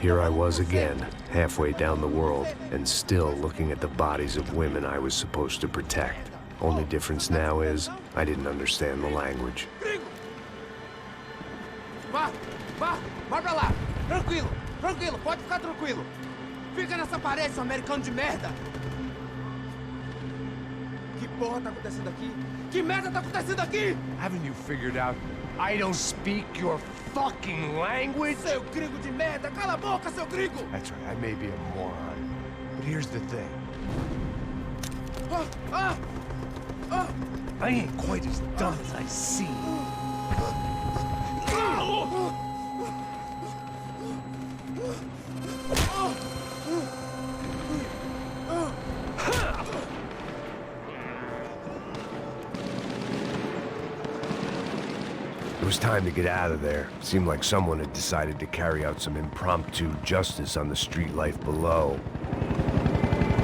Here I was again, halfway down the world, and still looking at the bodies of women I was supposed to protect. Only difference now is, I didn't understand the language. Vai pra lá! Tranquilo, tranquilo, pode ficar tranquilo! Fica nessa parede, seu americano de merda! Que porra tá acontecendo aqui? Que merda tá acontecendo aqui? Haven't you figured out I don't speak your fucking language? Seu gringo de merda! Cala a boca, seu gringo! That's right, I may be a moron, but here's the thing. I ain't quite as dumb as I seem. It was time to get out of there. Seemed like someone had decided to carry out some impromptu justice on the street life below.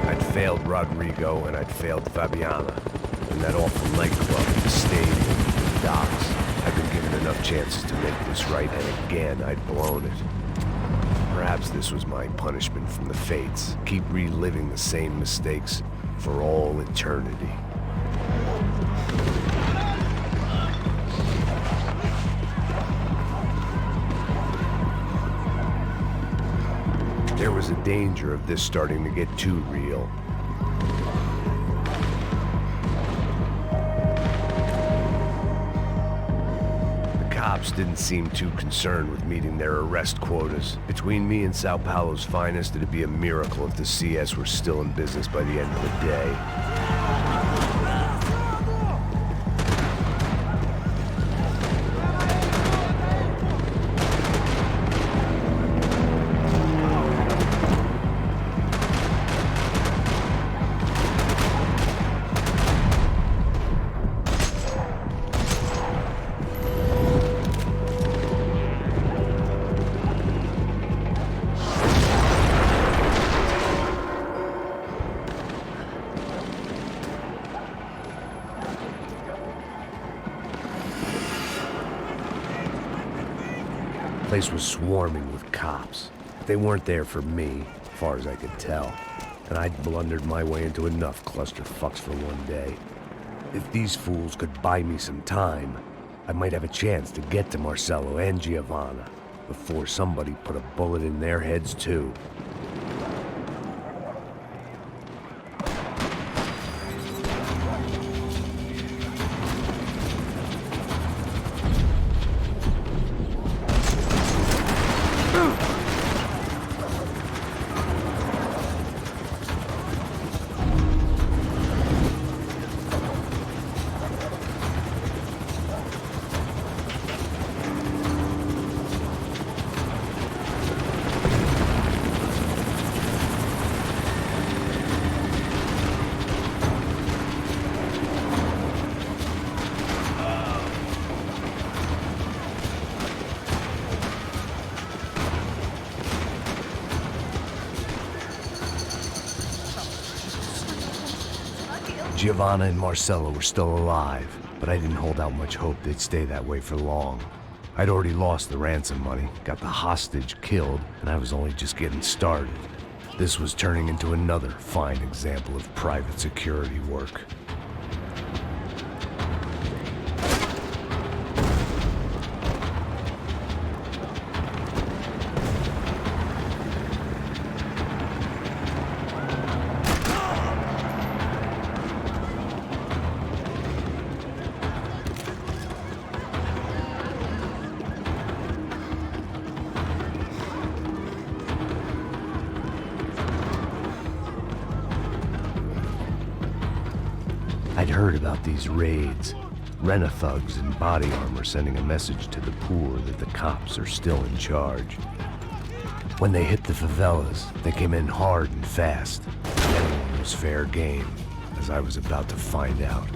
I'd failed Rodrigo and I'd failed Fabiana. And that awful nightclub, the stadium, the docks. I'd been given enough chances to make this right, and again I'd blown it. Perhaps this was my punishment from the fates. Keep reliving the same mistakes for all eternity. There was a danger of this starting to get too real. The cops didn't seem too concerned with meeting their arrest quotas. Between me and Sao Paulo's finest, it'd be a miracle if the CS were still in business by the end of the day. The place was swarming with cops. They weren't there for me, as far as I could tell, and I'd blundered my way into enough clusterfucks for one day. If these fools could buy me some time, I might have a chance to get to Marcello and Giovanna before somebody put a bullet in their heads too. Giovanna and Marcello were still alive, but I didn't hold out much hope they'd stay that way for long. I'd already lost the ransom money, got the hostage killed, and I was only just getting started. This was turning into another fine example of private security work. I'd heard about these raids. Rena-thugs in body armor sending a message to the poor that the cops are still in charge. When they hit the favelas, they came in hard and fast. Anyone was fair game, as I was about to find out.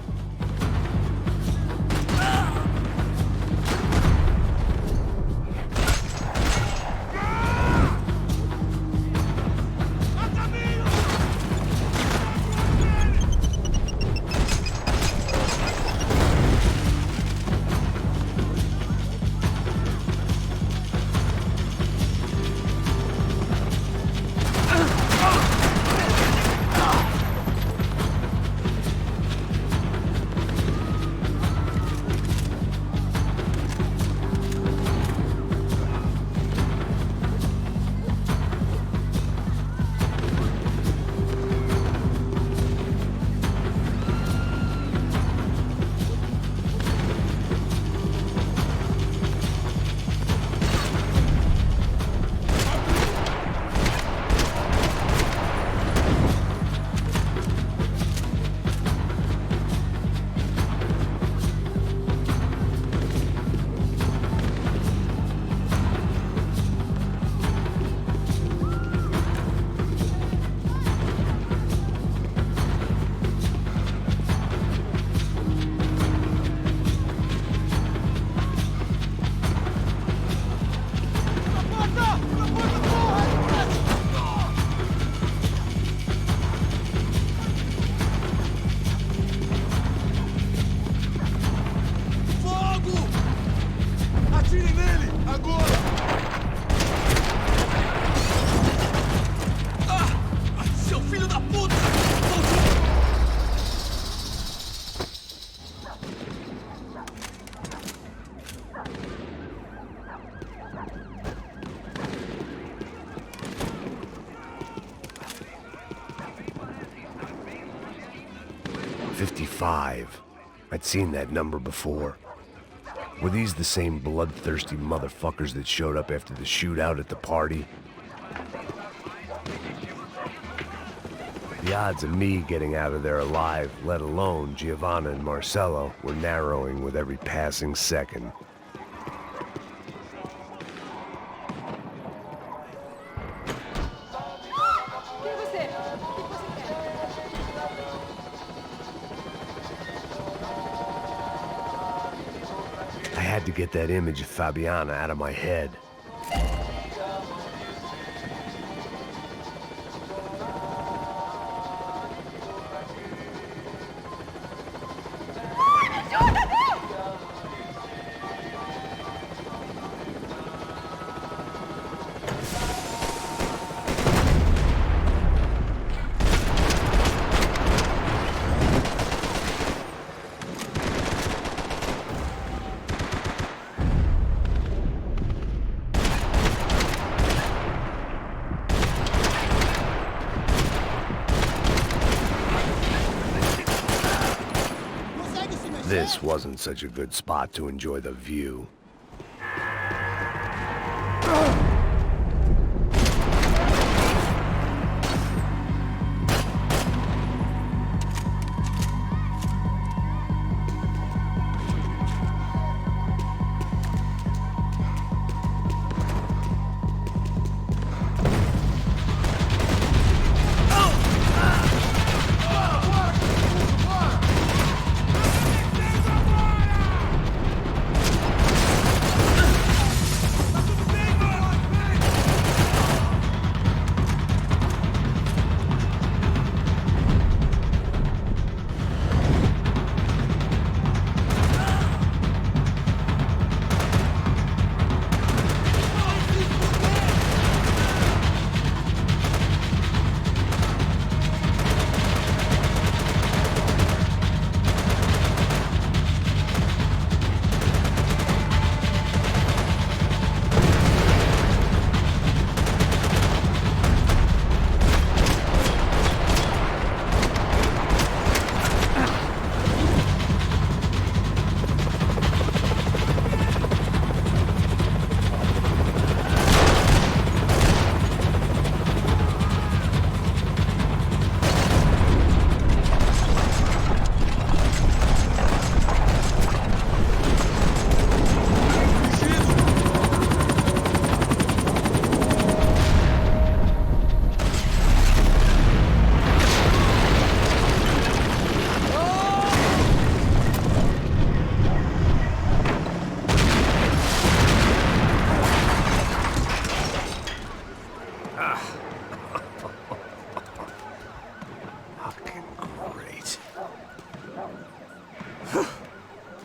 Atire nele! Agora! Seu filho da puta! "55. I'd seen that number before. Were these the same bloodthirsty motherfuckers that showed up after the shootout at the party? The odds of me getting out of there alive, let alone Giovanna and Marcello, were narrowing with every passing second. I had to get that image of Fabiana out of my head. This wasn't such a good spot to enjoy the view.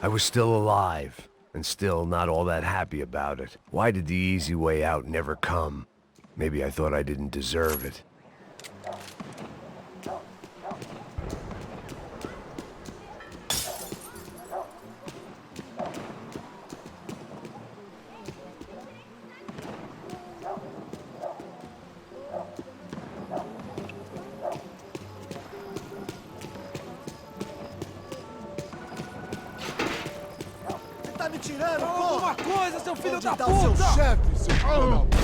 I was still alive, and still not all that happy about it. Why did the easy way out never come? Maybe I thought I didn't deserve it. Alguma coisa, seu filho da puta! Seu chefe, seu filho da puta!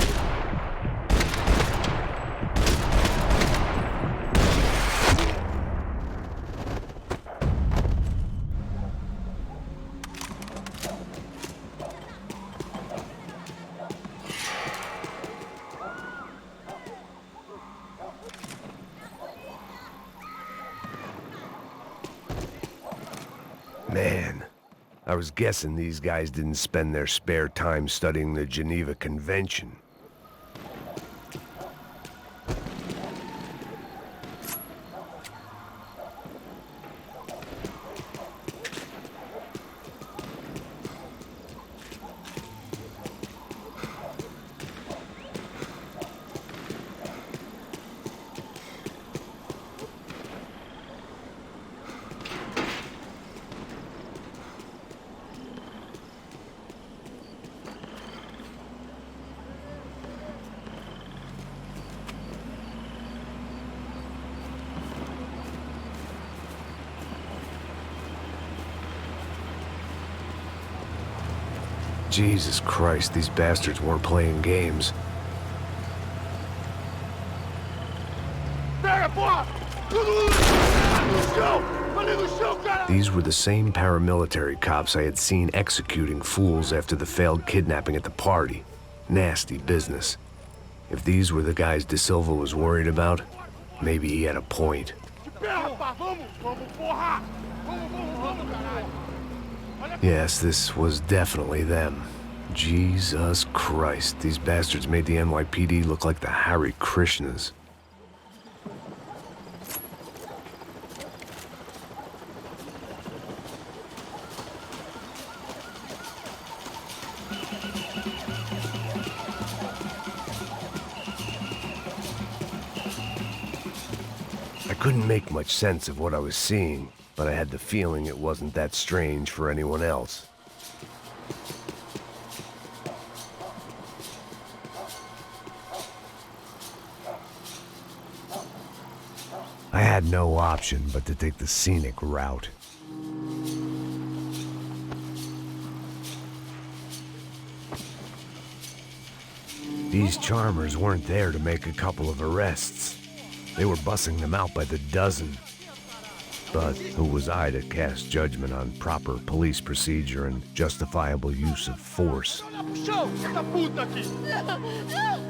Man, I was guessing these guys didn't spend their spare time studying the Geneva Convention. Jesus Christ, these bastards weren't playing games. These were the same paramilitary cops I had seen executing fools after the failed kidnapping at the party. Nasty business. If these were the guys De Silva was worried about, maybe he had a point. Yes, this was definitely them. Jesus Christ, these bastards made the NYPD look like the Hare Krishnas. I couldn't make much sense of what I was seeing, but I had the feeling it wasn't that strange for anyone else. I had no option but to take the scenic route. These charmers weren't there to make a couple of arrests. They were bussing them out by the dozen. But who was I to cast judgment on proper police procedure and justifiable use of force?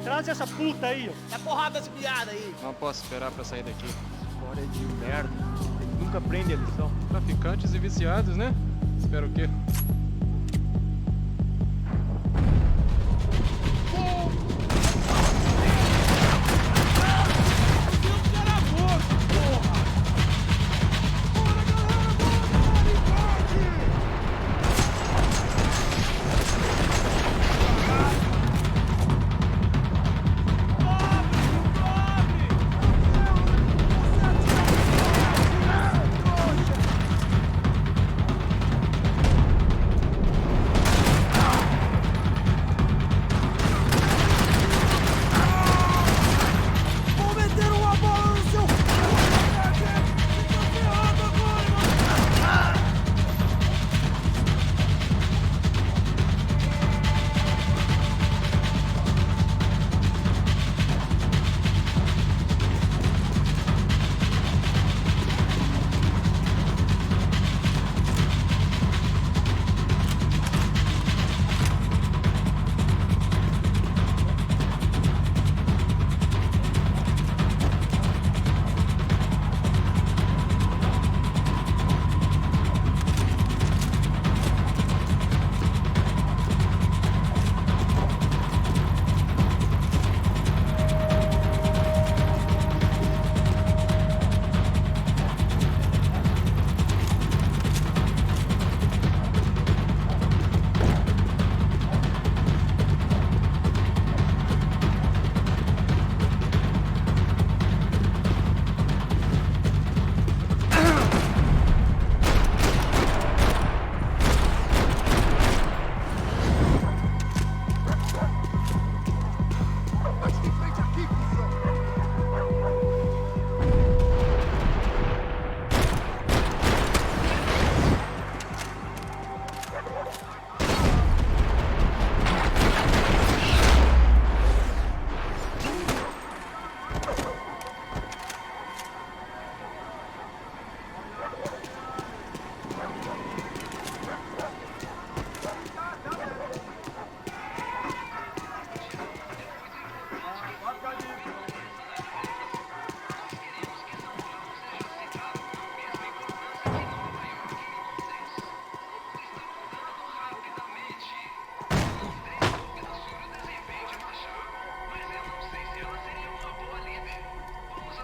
Traz essa puta aí, ó. É porrada de piada aí. Não posso esperar pra sair daqui. História de merda. Nunca aprende a lição. Traficantes e viciados, né? Espero o quê?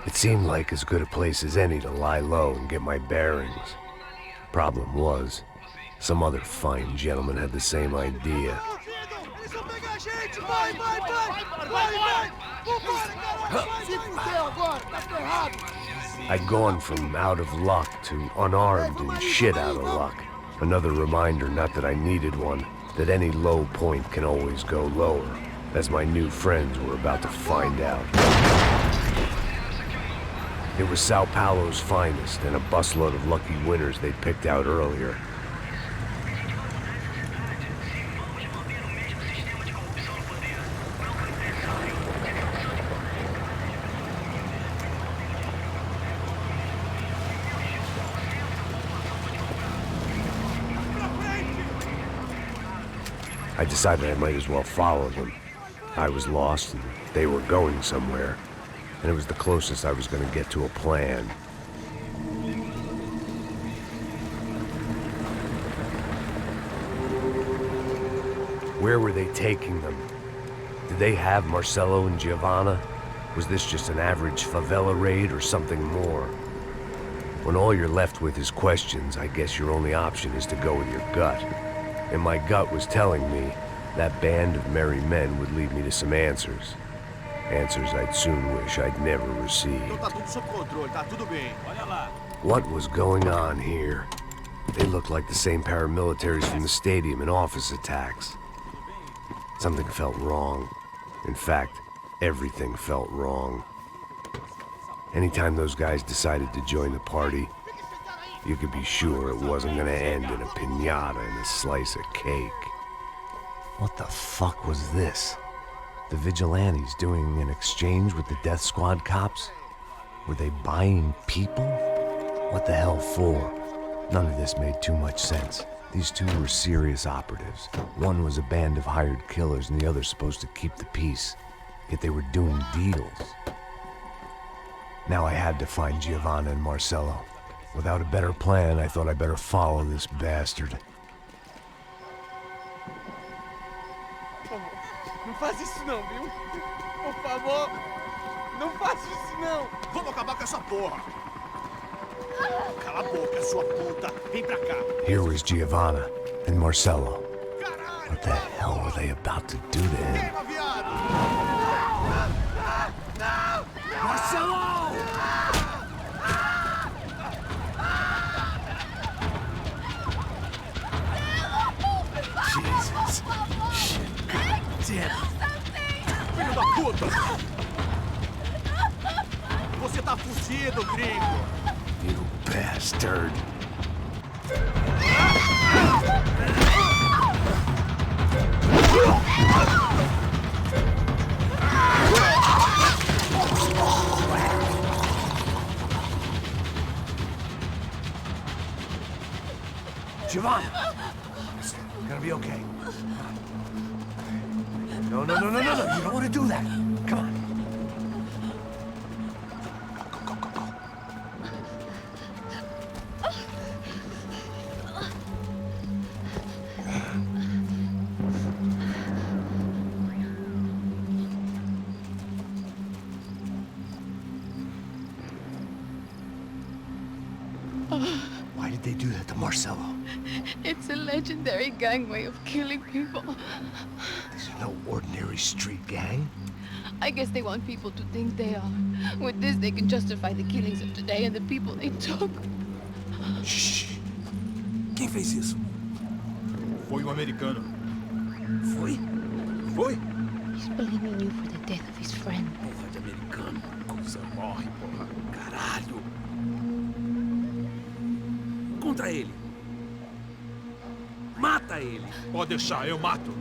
It seemed like as good a place as any to lie low and get my bearings. Problem was, some other fine gentleman had the same idea. I'd gone from out of luck to unarmed and shit out of luck. Another reminder, not that I needed one, that any low point can always go lower, as my new friends were about to find out. It was Sao Paulo's finest and a busload of lucky winners they'd picked out earlier. I decided I might as well follow them. I was lost and they were going somewhere, and it was the closest I was going to get to a plan. Where were they taking them? Did they have Marcello and Giovanna? Was this just an average favela raid or something more? When all you're left with is questions, I guess your only option is to go with your gut. And my gut was telling me that band of merry men would lead me to some answers. Answers I'd soon wish I'd never received. Tá tudo sob controle, tá tudo bem. Olha lá. What was going on here? They looked like the same paramilitaries from the stadium in office attacks. Something felt wrong. In fact, everything felt wrong. Anytime those guys decided to join the party, you could be sure it wasn't gonna end in a piñata and a slice of cake. What the fuck was this? The vigilantes doing an exchange with the death squad cops? Were they buying people? What the hell for? None of this made too much sense. These two were serious operatives. One was a band of hired killers and the other supposed to keep the peace. Yet they were doing deals. Now I had to find Giovanna and Marcello. Without a better plan, I thought I'd better follow this bastard. Não faz isso não, viu? Por favor, não faz isso não. Vamos acabar com essa porra. Cala a boca, sua puta. Vem pra cá. Here was Giovanna and Marcello. What the hell were they about to do to him? Queima, viado. Marcello! Jesus. Shit. Damn. Filho da puta. Você tá fugido, gringo. You bastard. Giovanna! It's gonna be okay. No. You don't want to do that. Come on. Go. Why did they do that to Marcello? It's a legendary gang way of killing people. These are no ordinary street gang. I guess they want people to think they are. With this, they can justify the killings of today and the people they took. Shh. Quem fez isso? Foi um americano. Foi? He's blaming you for the death of his friend. Porra de americano. Coisa morre, porra. Caralho. Contra ele. Mata ele. Pode deixar, eu mato.